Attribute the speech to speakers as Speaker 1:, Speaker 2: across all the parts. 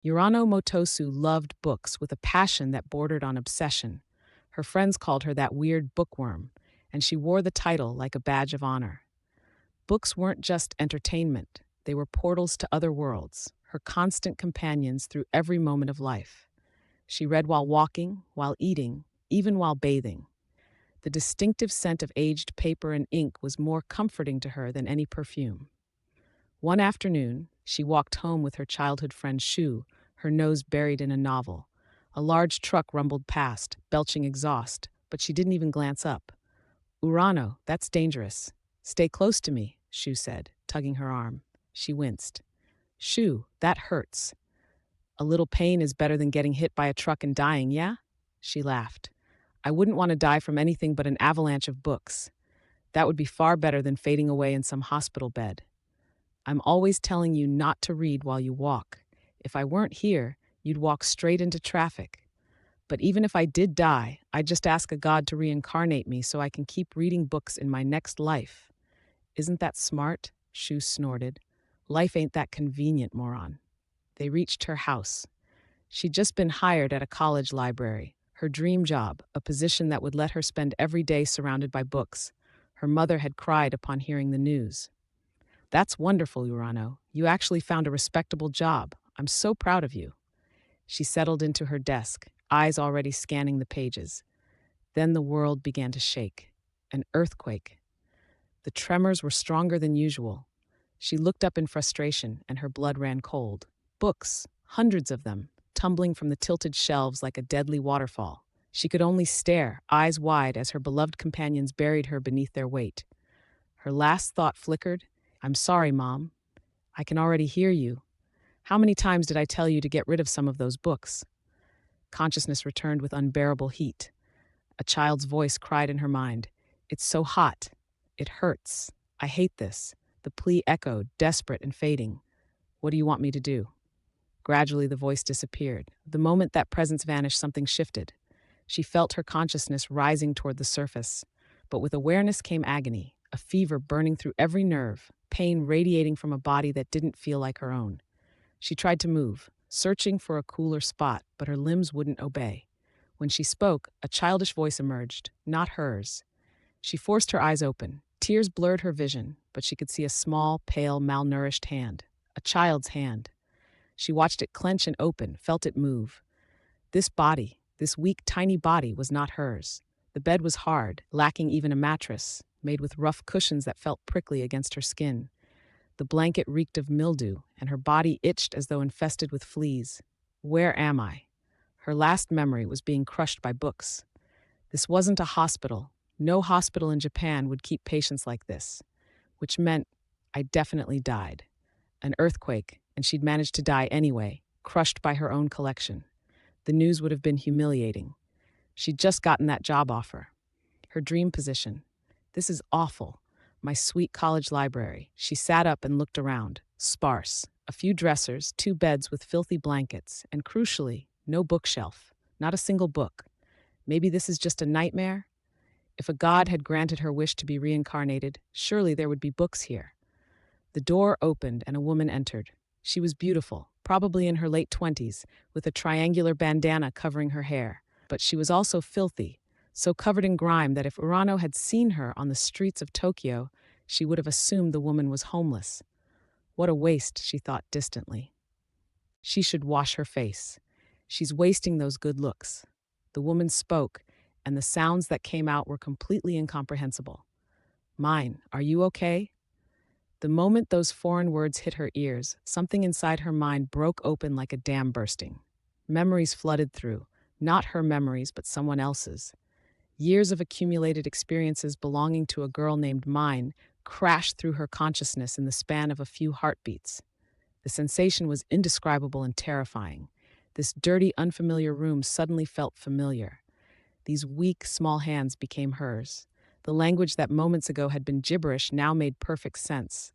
Speaker 1: Urano Motosu loved books with a passion that bordered on obsession. Her friends called her that weird bookworm, and she wore the title like a badge of honor. Books weren't just entertainment, they were portals to other worlds, her constant companions through every moment of life. She read while walking, while eating, even while bathing. The distinctive scent of aged paper and ink was more comforting to her than any perfume. One afternoon, she walked home with her childhood friend Shu, her nose buried in a novel. A large truck rumbled past, belching exhaust, but she didn't even glance up. Urano, that's dangerous. Stay close to me, Shu said, tugging her arm. She winced. Shu, that hurts. A little pain is better than getting hit by a truck and dying, yeah? She laughed. I wouldn't want to die from anything but an avalanche of books. That would be far better than fading away in some hospital bed. I'm always telling you not to read while you walk. If I weren't here, you'd walk straight into traffic. But even if I did die, I'd just ask a god to reincarnate me so I can keep reading books in my next life. Isn't that smart? Shu snorted. Life ain't that convenient, moron. They reached her house. She'd just been hired at a college library, her dream job, a position that would let her spend every day surrounded by books. Her mother had cried upon hearing the news. That's wonderful, Urano. You actually found a respectable job. I'm so proud of you. She settled into her desk, eyes already scanning the pages. Then the world began to shake. An earthquake. The tremors were stronger than usual. She looked up in frustration, and her blood ran cold. Books, hundreds of them, tumbling from the tilted shelves like a deadly waterfall. She could only stare, eyes wide, as her beloved companions buried her beneath their weight. Her last thought flickered. I'm sorry, Mom. I can already hear you. How many times did I tell you to get rid of some of those books? Consciousness returned with unbearable heat. A child's voice cried in her mind. It's so hot. It hurts. I hate this. The plea echoed, desperate and fading. What do you want me to do? Gradually, the voice disappeared. The moment that presence vanished, something shifted. She felt her consciousness rising toward the surface. But with awareness came agony, a fever burning through every nerve, pain radiating from a body that didn't feel like her own. She tried to move, searching for a cooler spot, but her limbs wouldn't obey. When she spoke, a childish voice emerged, not hers. She forced her eyes open. Tears blurred her vision, but she could see a small, pale, malnourished hand. A child's hand. She watched it clench and open, felt it move. This body, this weak, tiny body, was not hers. The bed was hard, lacking even a mattress, made with rough cushions that felt prickly against her skin. The blanket reeked of mildew, and her body itched as though infested with fleas. Where am I? Her last memory was being crushed by books. This wasn't a hospital. No hospital in Japan would keep patients like this, which meant I definitely died. An earthquake, and she'd managed to die anyway, crushed by her own collection. The news would have been humiliating. She'd just gotten that job offer. Her dream position. This is awful. My sweet college library. She sat up and looked around. Sparse. A few dressers, 2 beds with filthy blankets, and crucially, no bookshelf. Not a single book. Maybe this is just a nightmare? If a god had granted her wish to be reincarnated, surely there would be books here. The door opened and a woman entered. She was beautiful, probably in her late 20s, with a triangular bandana covering her hair. But she was also filthy, so covered in grime that if Urano had seen her on the streets of Tokyo, she would have assumed the woman was homeless. What a waste, she thought distantly. She should wash her face. She's wasting those good looks. The woman spoke, and the sounds that came out were completely incomprehensible. Myne, are you okay? The moment those foreign words hit her ears, something inside her mind broke open like a dam bursting. Memories flooded through, not her memories, but someone else's. Years of accumulated experiences belonging to a girl named Myne crashed through her consciousness in the span of a few heartbeats. The sensation was indescribable and terrifying. This dirty, unfamiliar room suddenly felt familiar. These weak, small hands became hers. The language that moments ago had been gibberish now made perfect sense.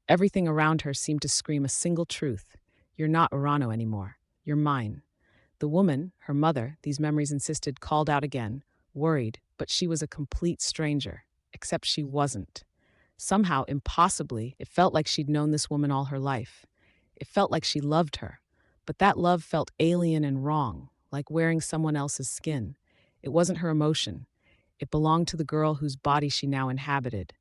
Speaker 1: Everything around her seemed to scream a single truth. You're not Urano anymore. You're mine. The woman, her mother, these memories insisted, called out again, worried, but she was a complete stranger. Except she wasn't. Somehow, impossibly, it felt like she'd known this woman all her life. It felt like she loved her. But that love felt alien and wrong, like wearing someone else's skin. It wasn't her emotion. It belonged to the girl whose body she now inhabited.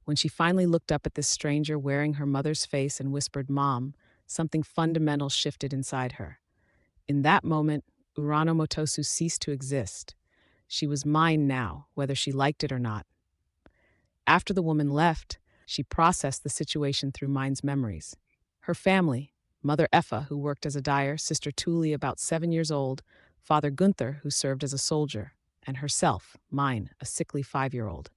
Speaker 1: When she finally looked up at this stranger wearing her mother's face and whispered, "Mom," something fundamental shifted inside her. In that moment, Urano Motosu ceased to exist. She was Myne now, whether she liked it or not. After the woman left, she processed the situation through Myne's memories. Her family, Mother Effa, who worked as a dyer, Sister Tuli, about 7 years old, Father Gunther, who served as a soldier, and herself, Myne, a sickly 5-year-old.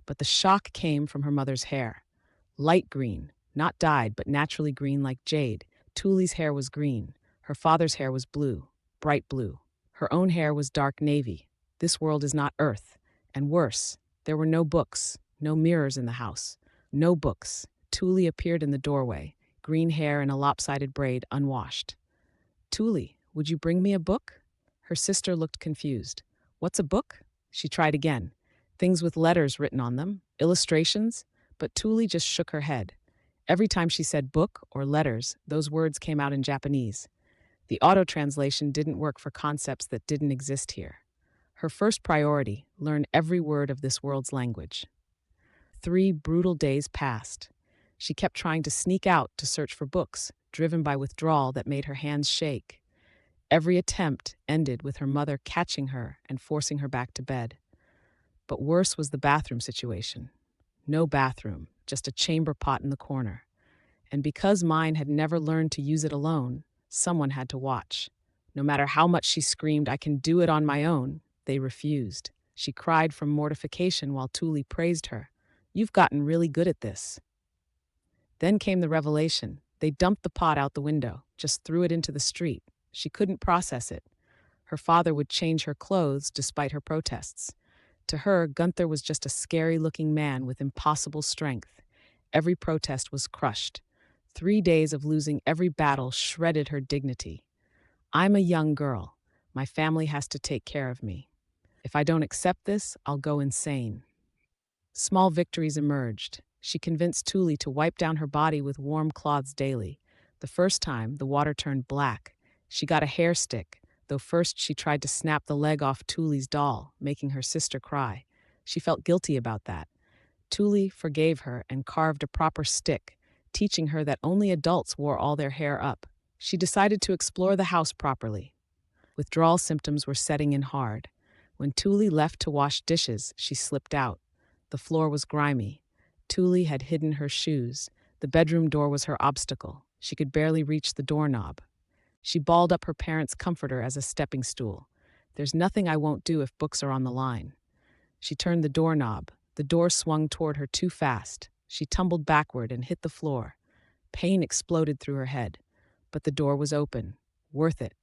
Speaker 1: But the shock came from her mother's hair. Light green, not dyed, but naturally green like jade. Tuli's hair was green. Her father's hair was blue, bright blue. Her own hair was dark navy. This world is not Earth. And worse, there were no books, no mirrors in the house. No books. Tuli appeared in the doorway, green hair and a lopsided braid, unwashed. "Tuli, would you bring me a book?" Her sister looked confused. "What's a book?" She tried again. Things with letters written on them, illustrations, but Tuli just shook her head. Every time she said book or letters, those words came out in Japanese. The auto-translation didn't work for concepts that didn't exist here. Her first priority, learn every word of this world's language. 3 brutal days passed. She kept trying to sneak out to search for books, driven by withdrawal that made her hands shake. Every attempt ended with her mother catching her and forcing her back to bed. But worse was the bathroom situation. No bathroom, just a chamber pot in the corner. And because Myne had never learned to use it alone, someone had to watch. No matter how much she screamed, "I can do it on my own," they refused. She cried from mortification while Tuli praised her. "You've gotten really good at this." Then came the revelation. They dumped the pot out the window, just threw it into the street. She couldn't process it. Her father would change her clothes despite her protests. To her, Gunther was just a scary-looking man with impossible strength. Every protest was crushed. 3 days of losing every battle shredded her dignity. "I'm a young girl. My family has to take care of me. If I don't accept this, I'll go insane." Small victories emerged. She convinced Tuli to wipe down her body with warm cloths daily. The first time, the water turned black. She got a hair stick, though first she tried to snap the leg off Tuli's doll, making her sister cry. She felt guilty about that. Tuli forgave her and carved a proper stick, teaching her that only adults wore all their hair up. She decided to explore the house properly. Withdrawal symptoms were setting in hard. When Tuli left to wash dishes, she slipped out. The floor was grimy. Tuli had hidden her shoes. The bedroom door was her obstacle. She could barely reach the doorknob. She balled up her parents' comforter as a stepping stool. "There's nothing I won't do if books are on the line." She turned the doorknob. The door swung toward her too fast. She tumbled backward and hit the floor. Pain exploded through her head. But the door was open. Worth it.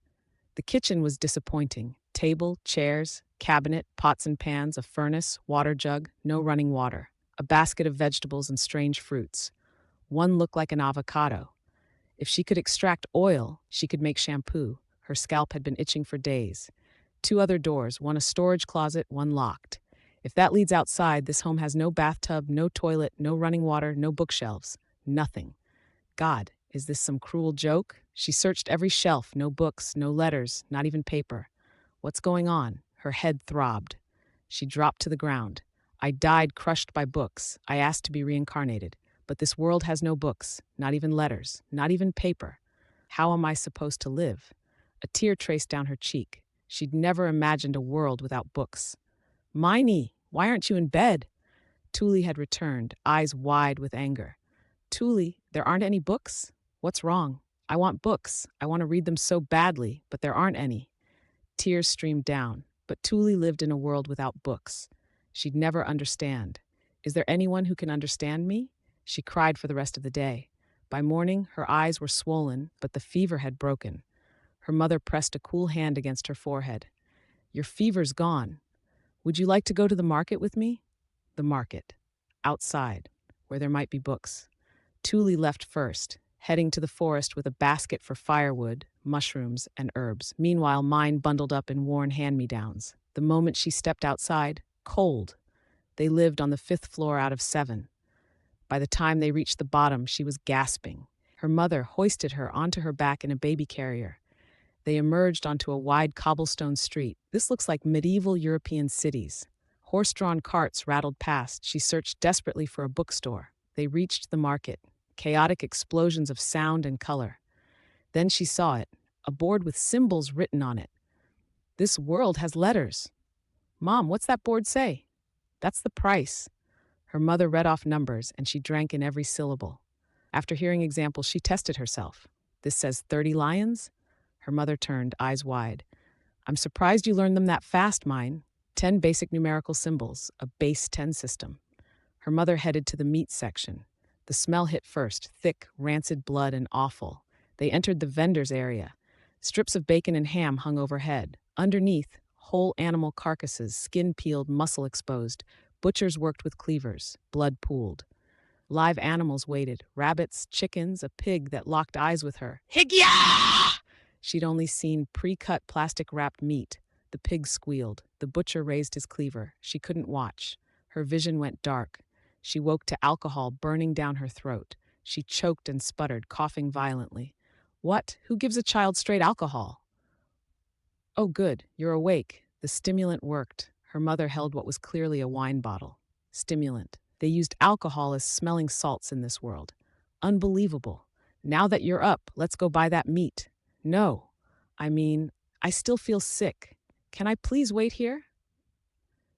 Speaker 1: The kitchen was disappointing. Table, chairs, cabinet, pots and pans, a furnace, water jug, no running water. A basket of vegetables and strange fruits. One looked like an avocado. If she could extract oil, she could make shampoo. Her scalp had been itching for days. 2 other doors, one a storage closet, one locked. If that leads outside, this home has no bathtub, no toilet, no running water, no bookshelves. Nothing. God, is this some cruel joke? She searched every shelf, no books, no letters, not even paper. What's going on? Her head throbbed. She dropped to the ground. "I died crushed by books. I asked to be reincarnated. But this world has no books, not even letters, not even paper. How am I supposed to live?" A tear traced down her cheek. She'd never imagined a world without books. "Myne, why aren't you in bed?" Tuli had returned, eyes wide with anger. "Tuli, there aren't any books? What's wrong? I want books. I want to read them so badly, but there aren't any." Tears streamed down, but Tuli lived in a world without books. She'd never understand. "Is there anyone who can understand me?" She cried for the rest of the day. By morning, her eyes were swollen, but the fever had broken. Her mother pressed a cool hand against her forehead. "Your fever's gone. Would you like to go to the market with me?" The market. Outside, where there might be books. Tuli left first, heading to the forest with a basket for firewood, mushrooms, and herbs. Meanwhile, Myne bundled up in worn hand-me-downs. The moment she stepped outside, cold. They lived on the 5th floor out of 7. By the time they reached the bottom, she was gasping. Her mother hoisted her onto her back in a baby carrier. They emerged onto a wide cobblestone street. This looks like medieval European cities. Horse-drawn carts rattled past. She searched desperately for a bookstore. They reached the market. Chaotic explosions of sound and color. Then she saw it, a board with symbols written on it. This world has letters. Mom, what's that board say? That's the price. Her mother read off numbers, and she drank in every syllable. After hearing examples, she tested herself. This says 30 lions? Her mother turned, eyes wide. I'm surprised you learned them that fast, Myne. 10 basic numerical symbols, a base 10 system. Her mother headed to the meat section. The smell hit first, thick, rancid blood and awful. They entered the vendor's area. Strips of bacon and ham hung overhead. Underneath, whole animal carcasses, skin peeled, muscle exposed. Butchers worked with cleavers. Blood pooled. Live animals waited. Rabbits, chickens, a pig that locked eyes with her. Higya! She'd only seen pre-cut plastic-wrapped meat. The pig squealed. The butcher raised his cleaver. She couldn't watch. Her vision went dark. She woke to alcohol burning down her throat. She choked and sputtered, coughing violently. What? Who gives a child straight alcohol? Oh, good. You're awake. The stimulant worked. Her mother held what was clearly a wine bottle. Stimulant. They used alcohol as smelling salts in this world. Unbelievable. Now that you're up, let's go buy that meat. No. I still feel sick. Can I please wait here?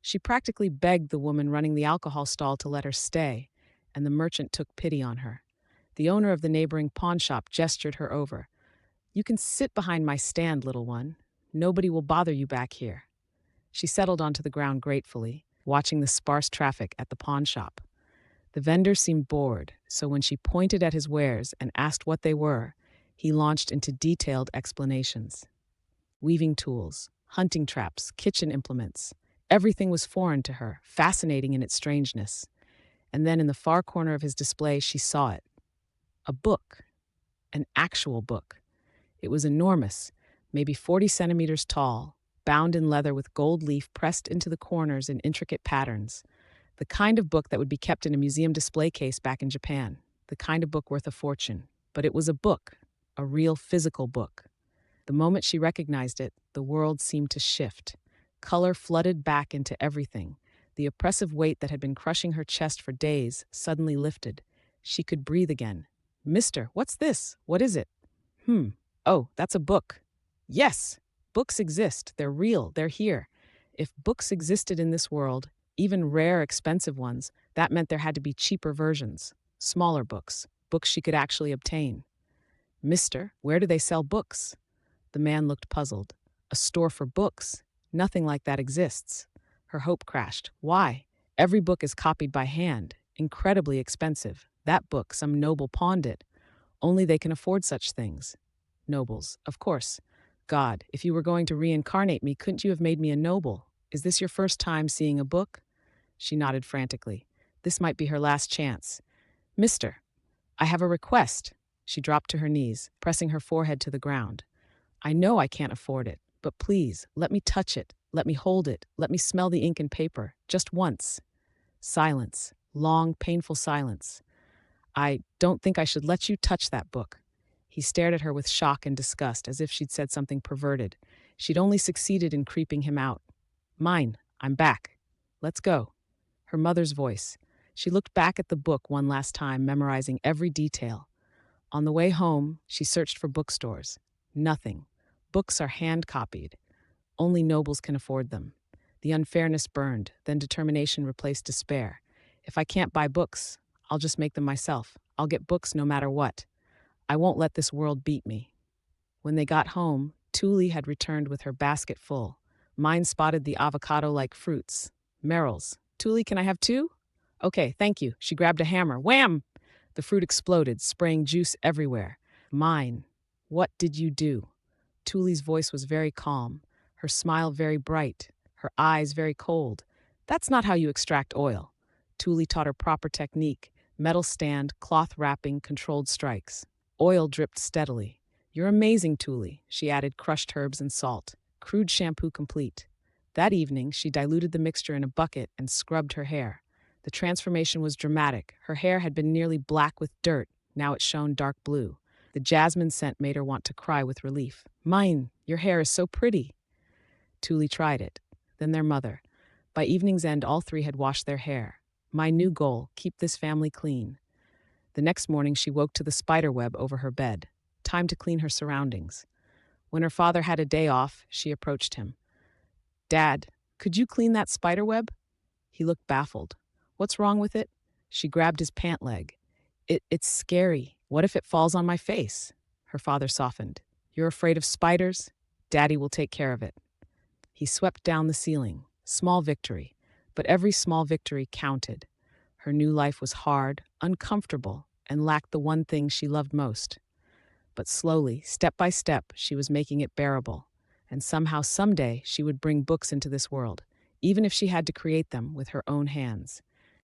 Speaker 1: She practically begged the woman running the alcohol stall to let her stay, and the merchant took pity on her. The owner of the neighboring pawn shop gestured her over. You can sit behind my stand, little one. Nobody will bother you back here. She settled onto the ground gratefully, watching the sparse traffic at the pawn shop. The vendor seemed bored, so when she pointed at his wares and asked what they were, he launched into detailed explanations. Weaving tools, hunting traps, kitchen implements. Everything was foreign to her, fascinating in its strangeness. And then in the far corner of his display, she saw it. A book. An actual book. It was enormous, maybe 40 centimeters tall, bound in leather with gold leaf pressed into the corners in intricate patterns. The kind of book that would be kept in a museum display case back in Japan. The kind of book worth a fortune. But it was a book, a real physical book. The moment she recognized it, the world seemed to shift. Color flooded back into everything. The oppressive weight that had been crushing her chest for days suddenly lifted. She could breathe again. Mister, what's this? What is it? Oh, that's a book. Yes, books exist. They're real. They're here. If books existed in this world, even rare, expensive ones, that meant there had to be cheaper versions. Smaller books. Books she could actually obtain. Mister, where do they sell books? The man looked puzzled. A store for books? Nothing like that exists. Her hope crashed. Why? Every book is copied by hand. Incredibly expensive. That book, some noble pawned it. Only they can afford such things. Nobles, of course. God, if you were going to reincarnate me, couldn't you have made me a noble? Is this your first time seeing a book? She nodded frantically. This might be her last chance. Mister, I have a request. She dropped to her knees, pressing her forehead to the ground. I know I can't afford it, but please, let me touch it. Let me hold it. Let me smell the ink and paper. Just once. Silence. Long, painful silence. I don't think I should let you touch that book. He stared at her with shock and disgust, as if she'd said something perverted. She'd only succeeded in creeping him out. Myne, I'm back. Let's go. Her mother's voice. She looked back at the book one last time, memorizing every detail. On the way home, she searched for bookstores. Nothing. Books are hand-copied. Only nobles can afford them. The unfairness burned, then determination replaced despair. If I can't buy books, I'll just make them myself. I'll get books no matter what. I won't let this world beat me. When they got home, Thule had returned with her basket full. Myne spotted the avocado-like fruits. Merrill's. Thule, can I have two? Okay, thank you. She grabbed a hammer. Wham! The fruit exploded, spraying juice everywhere. Myne, what did you do? Thule's voice was very calm, her smile very bright, her eyes very cold. That's not how you extract oil. Thule taught her proper technique, metal stand, cloth wrapping, controlled strikes. Oil dripped steadily. You're amazing, Thule, she added crushed herbs and salt. Crude shampoo complete. That evening, she diluted the mixture in a bucket and scrubbed her hair. The transformation was dramatic. Her hair had been nearly black with dirt. Now it shone dark blue. The jasmine scent made her want to cry with relief. Myne, your hair is so pretty. Tuli tried it. Then their mother. By evening's end, all three had washed their hair. My new goal, keep this family clean. The next morning, she woke to the spider web over her bed. Time to clean her surroundings. When her father had a day off, she approached him. Dad, could you clean that spider web? He looked baffled. What's wrong with it? She grabbed his pant leg. It's scary. What if it falls on my face? Her father softened. You're afraid of spiders? Daddy will take care of it. He swept down the ceiling. Small victory. But every small victory counted. Her new life was hard, uncomfortable, and lacked the one thing she loved most. But slowly, step by step, she was making it bearable. And somehow, someday, she would bring books into this world, even if she had to create them with her own hands.